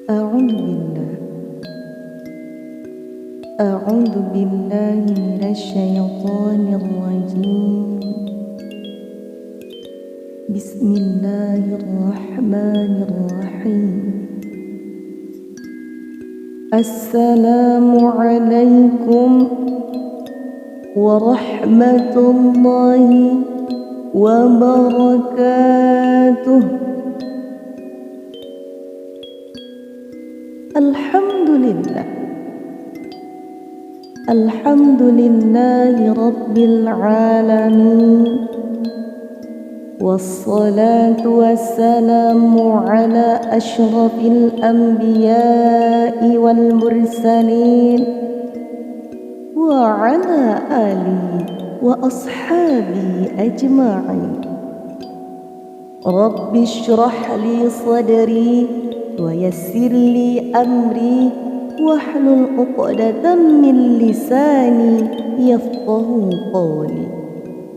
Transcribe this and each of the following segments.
أعوذ بالله أعوذ بالله من الشيطان الرجيم. بسم الله الرحمن الرحيم. السلام عليكم ورحمة الله وبركاته. الحمد لله رب العالمين، والصلاة والسلام على أشرف الأنبياء والمرسلين وعلى آله وأصحابه أجمعين. رب اشرح لي صدري ويسر لي أمري واحلل عقدة من لساني يفقه قولي.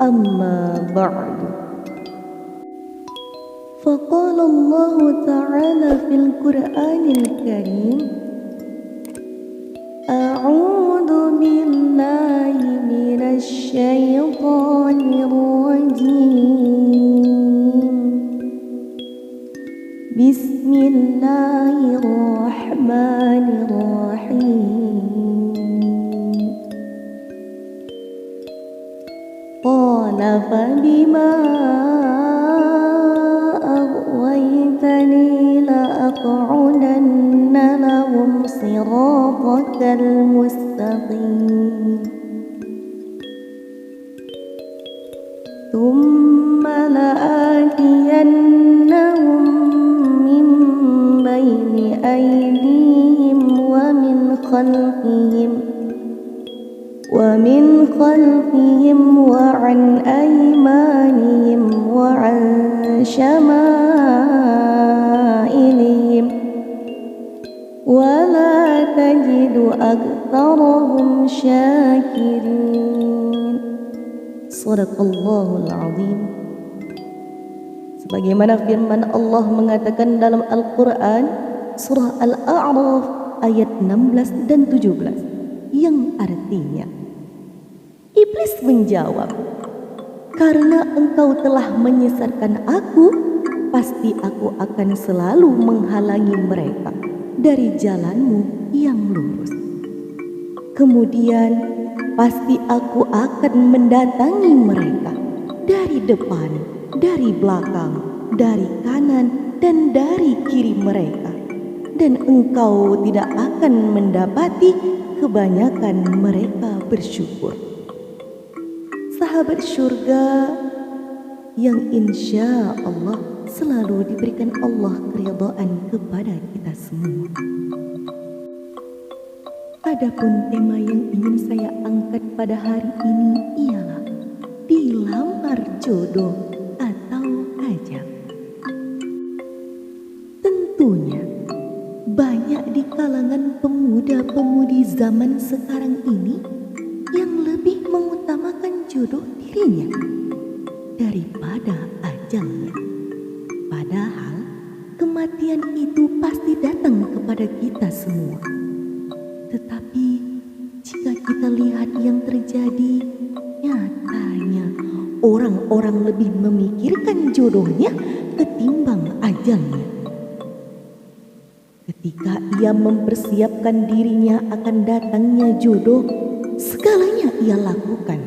أما بعد، فقال الله تعالى في القرآن الكريم: أعوذ بالله من الشيطان الرجيم. بسم الله الرحمن الرحيم. قال فبما أغويتني لأقعدن لهم صراطك المستقيم ثم لآتينهم من بين أيديهم ومن خلفهم وعن أيمانهم وعن شمائلهم ولا تجد أكثرهم شاكرين. Sadaqallahul Azim. Sebagaimana firman Allah mengatakan dalam Al-Quran surah Al-A'raf ayat 16 dan 17, yang artinya, Iblis menjawab, "Karena engkau telah menyesatkan aku, pasti aku akan selalu menghalangi mereka dari jalanmu yang lurus. Kemudian pasti aku akan mendatangi mereka dari depan, dari belakang, dari kanan dan dari kiri mereka, dan engkau tidak akan mendapati kebanyakan mereka bersyukur." Sahabat surga yang insya Allah selalu diberikan Allah keridhaan kepada kita semua. Adapun tema yang ingin saya angkat pada hari ini ialah dilamar jodoh atau ajab. Tentunya banyak di kalangan pemuda-pemudi zaman sekarang ini yang lebih mengutamakan jodoh dirinya daripada ajalnya. Padahal kematian itu pasti datang kepada kita semua. Tetapi jika kita lihat yang terjadi, nyatanya orang-orang lebih memikirkan jodohnya ketimbang ajalnya. Ketika ia mempersiapkan dirinya akan datangnya jodoh, segalanya ia lakukan.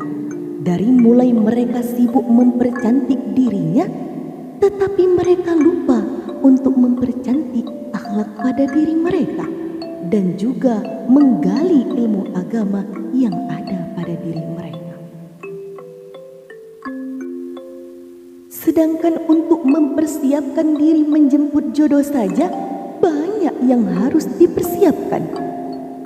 Dari mulai mereka sibuk mempercantik dirinya, tetapi mereka lupa untuk mempercantik akhlak pada diri mereka dan juga menggali ilmu agama yang ada pada diri mereka. Sedangkan untuk mempersiapkan diri menjemput jodoh saja banyak yang harus dipersiapkan,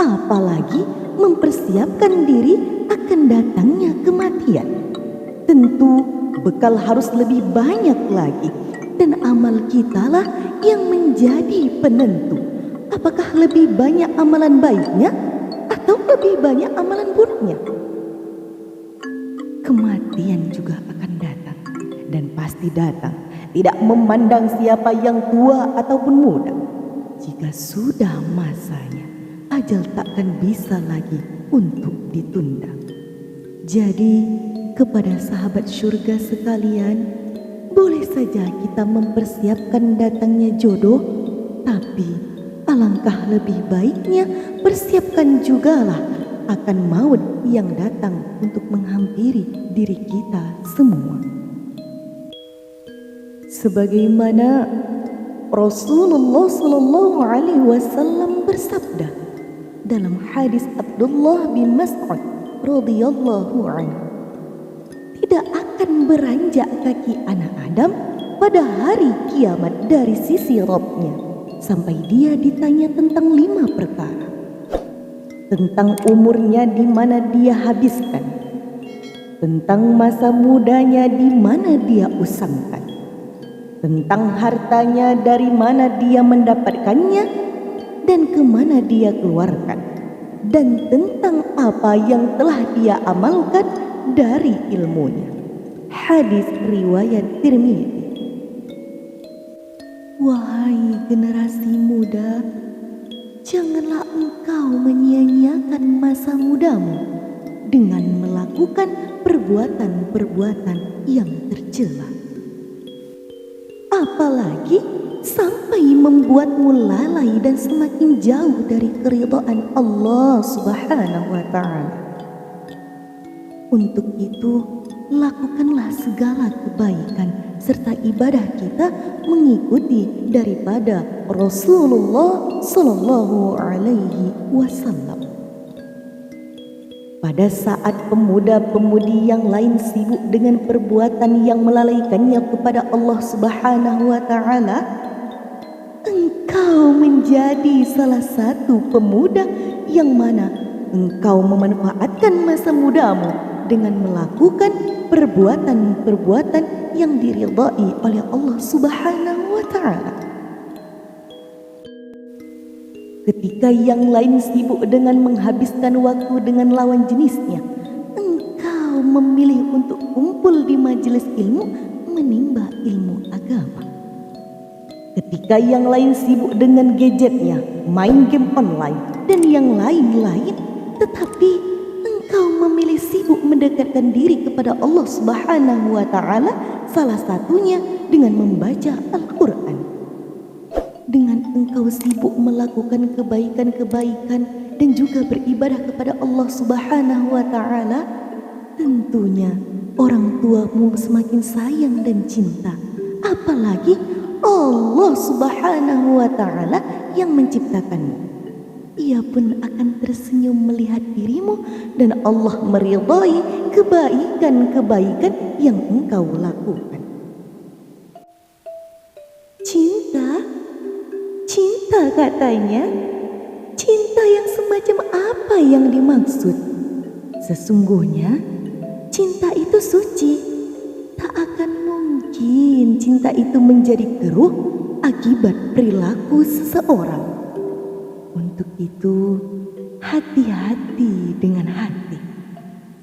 apalagi mempersiapkan diri akan datangnya kematian. Tentu bekal harus lebih banyak lagi, dan amal kitalah yang menjadi penentu apakah lebih banyak amalan baiknya atau lebih banyak amalan buruknya. Kematian juga akan datang, dan pasti datang, tidak memandang siapa yang tua ataupun muda. jika sudah masanya, ajal takkan bisa lagi untuk ditunda. Jadi, kepada sahabat surga sekalian, boleh saja kita mempersiapkan datangnya jodoh, tapi alangkah lebih baiknya persiapkan jugalah akan maut yang datang untuk menghampiri diri kita semua. Sebagaimana Rasulullah Shallallahu Alaihi Wasallam bersabda dalam hadis Abdullah bin Mas'ud radhiyallahu anhu, tidak akan beranjak kaki anak Adam pada hari kiamat dari sisi Rabb-Nya sampai dia ditanya tentang 5 perkara. Tentang umurnya di mana dia habiskan, tentang masa mudanya di mana dia usangkan, tentang hartanya dari mana dia mendapatkannya dan kemana dia keluarkan, dan tentang apa yang telah dia amalkan dari ilmunya. Hadis riwayat Tirmidzi. Wahai generasi muda, janganlah engkau menyia-nyiakan masa mudamu dengan melakukan perbuatan-perbuatan yang tercela. Apalagi sampai membuatmu lalai dan semakin jauh dari keridhaan Allah Subhanahu wa Ta'ala. Untuk itu, lakukanlah segala kebaikan serta ibadah kita mengikuti daripada Rasulullah Sallallahu Alaihi Wasallam. Pada saat pemuda-pemudi yang lain sibuk dengan perbuatan yang melalaikannya kepada Allah Subhanahu wa Ta'ala, engkau menjadi salah satu pemuda yang mana engkau memanfaatkan masa mudamu dengan melakukan perbuatan-perbuatan yang diridhai oleh Allah Subhanahu wa Ta'ala. Ketika yang lain sibuk dengan menghabiskan waktu dengan lawan jenisnya, engkau memilih untuk kumpul di majelis ilmu menimba ilmu agama. Ketika yang lain sibuk dengan gadgetnya, main game online, dan yang lain-lain, tetapi engkau memilih sibuk mendekatkan diri kepada Allah Subhanahu wa Ta'ala, salah satunya dengan membaca Al-Quran. Dengan engkau sibuk melakukan kebaikan-kebaikan dan juga beribadah kepada Allah Subhanahu wa Ta'ala, tentunya orang tuamu semakin sayang dan cinta. Apalagi Allah Subhanahu wa Ta'ala yang menciptakanmu. Ia pun akan tersenyum melihat dirimu dan Allah meridhai kebaikan-kebaikan yang engkau lakukan. Cinta katanya, cinta yang semacam apa yang dimaksud? Sesungguhnya cinta itu suci. Tak akan mungkin cinta itu menjadi keruh akibat perilaku seseorang. Untuk itu, hati-hati dengan hati.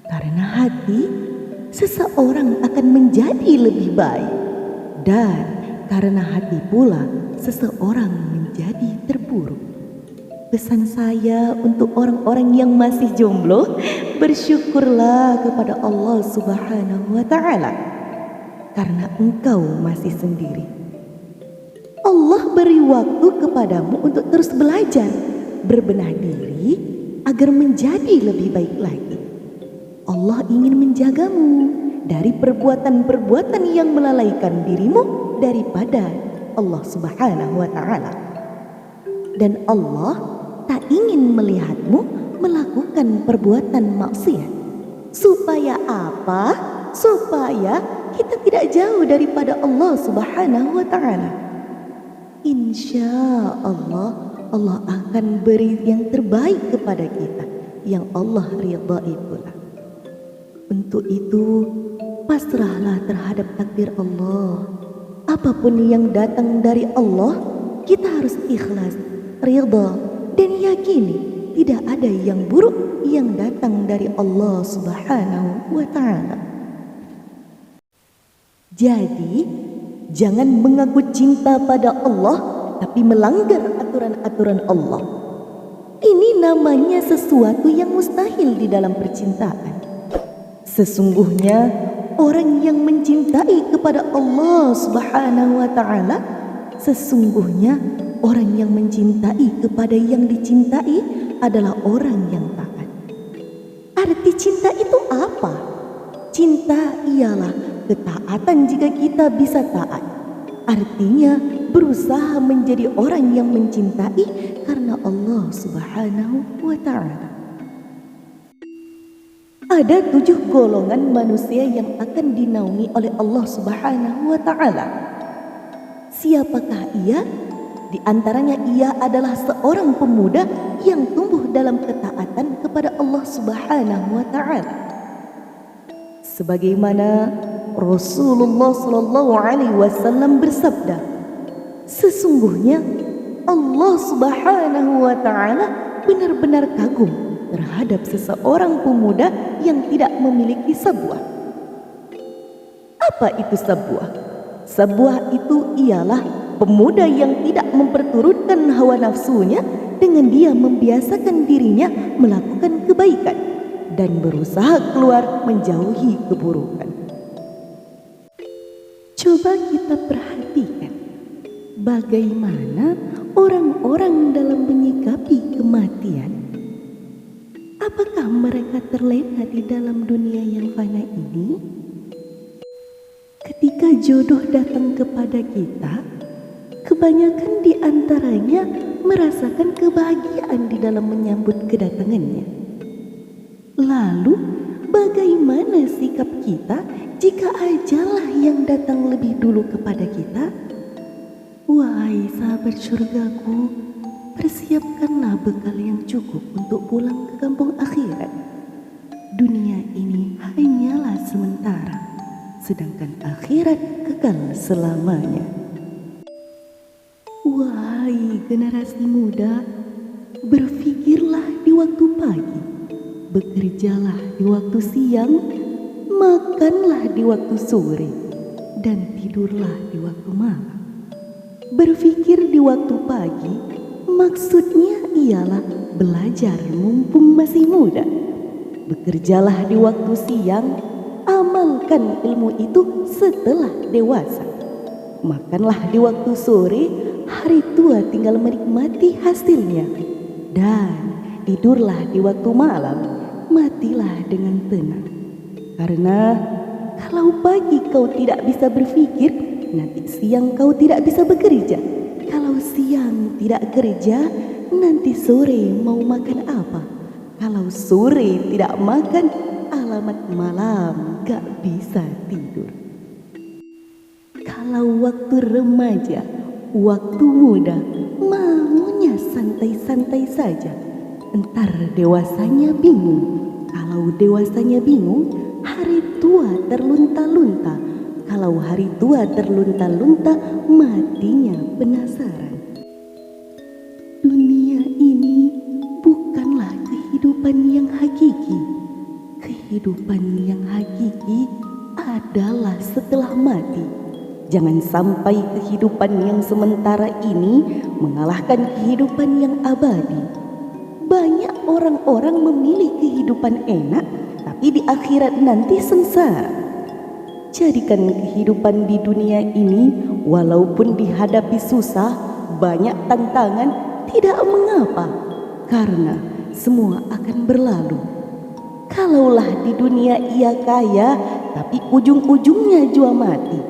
Karena hati, seseorang akan menjadi lebih baik. Dan karena hati pula, seseorang menjadi terburuk. Pesan saya untuk orang-orang yang masih jomblo, bersyukurlah kepada Allah Subhanahu wa Ta'ala. Karena engkau masih sendiri. Allah beri waktu kepadamu untuk terus belajar, berbenah diri agar menjadi lebih baik lagi. Allah ingin menjagamu dari perbuatan-perbuatan yang melalaikan dirimu daripada Allah Subhanahu wa Ta'ala. Dan Allah tak ingin melihatmu melakukan perbuatan maksiat. Supaya apa? Supaya kita tidak jauh daripada Allah Subhanahu wa Ta'ala. Insya Allah, Allah akan beri yang terbaik kepada kita, yang Allah ridhai pula. Untuk itu, pasrahlah terhadap takdir Allah. Apapun yang datang dari Allah, kita harus ikhlas, ridha, dan yakini tidak ada yang buruk yang datang dari Allah Subhanahu wa Ta'ala. Jadi, jangan mengaku cinta pada Allah tapi melanggar aturan-aturan Allah. Ini namanya sesuatu yang mustahil di dalam percintaan. Sesungguhnya orang yang mencintai kepada Allah Subhanahu wa taala, sesungguhnya orang yang mencintai kepada yang dicintai adalah orang yang taat. Arti cinta itu apa? Cinta ialah ketaatan jika kita bisa taat. Artinya berusaha menjadi orang yang mencintai karena Allah Subhanahu wa taala. Ada 7 golongan manusia yang akan dinaungi oleh Allah Subhanahu wa taala. Siapakah ia? Di antaranya ia adalah seorang pemuda yang tumbuh dalam ketaatan kepada Allah Subhanahu wa taala. Sebagaimana Rasulullah sallallahu alaihi wasallam bersabda, sesungguhnya Allah Subhanahu wa taala benar-benar kagum terhadap seseorang pemuda yang tidak memiliki sabwah. Apa itu sabwah? Sabwah itu ialah pemuda yang tidak memperturutkan hawa nafsunya dengan dia membiasakan dirinya melakukan kebaikan dan berusaha keluar menjauhi keburukan. Coba kita perhatikan bagaimana orang-orang dalam menyikapi kematian. Apakah mereka terlena di dalam dunia yang fana ini? Ketika jodoh datang kepada kita, kebanyakan di antaranya merasakan kebahagiaan di dalam menyambut kedatangannya. Lalu, bagaimana sikap kita jika ajallah yang datang lebih dulu kepada kita? Wahai sahabat surgaku, persiapkanlah bekal yang cukup untuk pulang ke kampung akhirat. Dunia ini hanyalah sementara, sedangkan akhirat kekal selamanya. Wahai generasi muda, berfikirlah di waktu pagi, bekerjalah di waktu siang, makanlah di waktu sore, dan tidurlah di waktu malam. Berfikir di waktu pagi maksudnya ialah belajar mumpung masih muda. Bekerjalah di waktu siang, amalkan ilmu itu setelah dewasa. Makanlah di waktu sore, hari tua tinggal menikmati hasilnya. Dan tidurlah di waktu malam, matilah dengan tenang. Karena kalau pagi kau tidak bisa berpikir, nanti siang kau tidak bisa bekerja. Kalau siang tidak kerja, nanti sore mau makan apa? Kalau sore tidak makan, alamat malam gak bisa tidur. Kalau waktu remaja, waktu muda, maunya santai-santai saja. Entar dewasanya bingung. Kalau dewasanya bingung, hari tua terlunta-lunta. Kalau hari tua terlunta-lunta, matinya penasaran. Dunia ini bukanlah kehidupan yang hakiki. Kehidupan yang hakiki adalah setelah mati. Jangan sampai kehidupan yang sementara ini mengalahkan kehidupan yang abadi. Banyak orang-orang memilih kehidupan enak, tapi di akhirat nanti sengsara. Jadikan kehidupan di dunia ini walaupun dihadapi susah, banyak tantangan, tidak mengapa, karena semua akan berlalu. Kalaulah di dunia ia kaya, tapi ujung-ujungnya jua mati,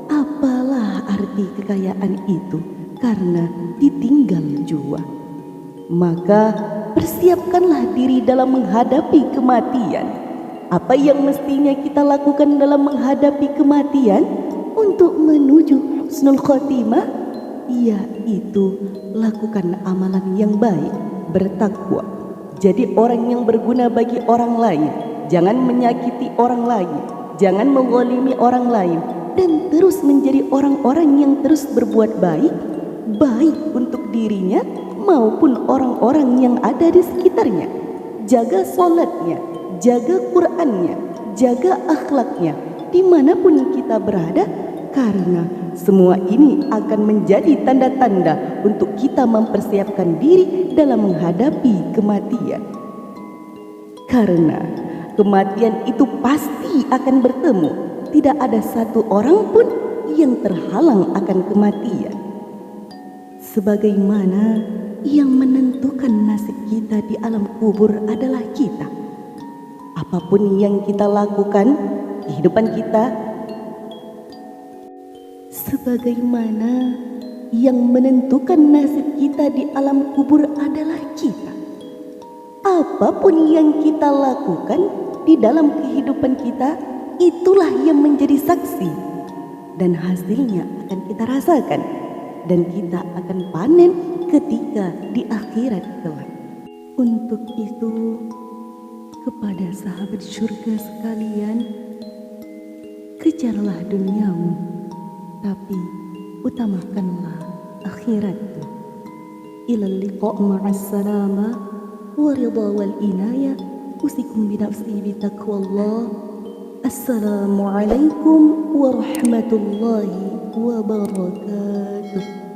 apalah arti kekayaan itu karena ditinggal jua. Maka persiapkanlah diri dalam menghadapi kematian. Apa yang mestinya kita lakukan dalam menghadapi kematian untuk menuju husnul khotimah? Yaitu lakukan amalan yang baik, bertakwa. Jadi orang yang berguna bagi orang lain. Jangan menyakiti orang lain, jangan menzalimi orang lain, dan terus menjadi orang-orang yang terus berbuat baik, baik untuk dirinya maupun orang-orang yang ada di sekitarnya. Jaga sholatnya, jaga Qur'annya, jaga akhlaknya dimanapun kita berada, karena semua ini akan menjadi tanda-tanda untuk kita mempersiapkan diri dalam menghadapi kematian. Karena kematian itu pasti akan bertemu. Tidak ada satu orang pun yang terhalang akan kematian. Sebagaimana yang menentukan nasib kita di alam kubur adalah kita. Apapun yang kita lakukan, kehidupan kita, sebagaimana yang menentukan nasib kita di alam kubur adalah kita. Apapun yang kita lakukan di dalam kehidupan kita, itulah yang menjadi saksi. Dan hasilnya akan kita rasakan. Dan kita akan panen ketika di akhirat kelak. Untuk itu, kepada sahabat surga sekalian, kejarlah duniamu, tapi utamakanlah akhiratmu. Ilal liqa' ma'as salama wa ridha wal inayah. Usikum binafsi bitaqwallah. Assalamualaikum warahmatullahi wabarakatuh.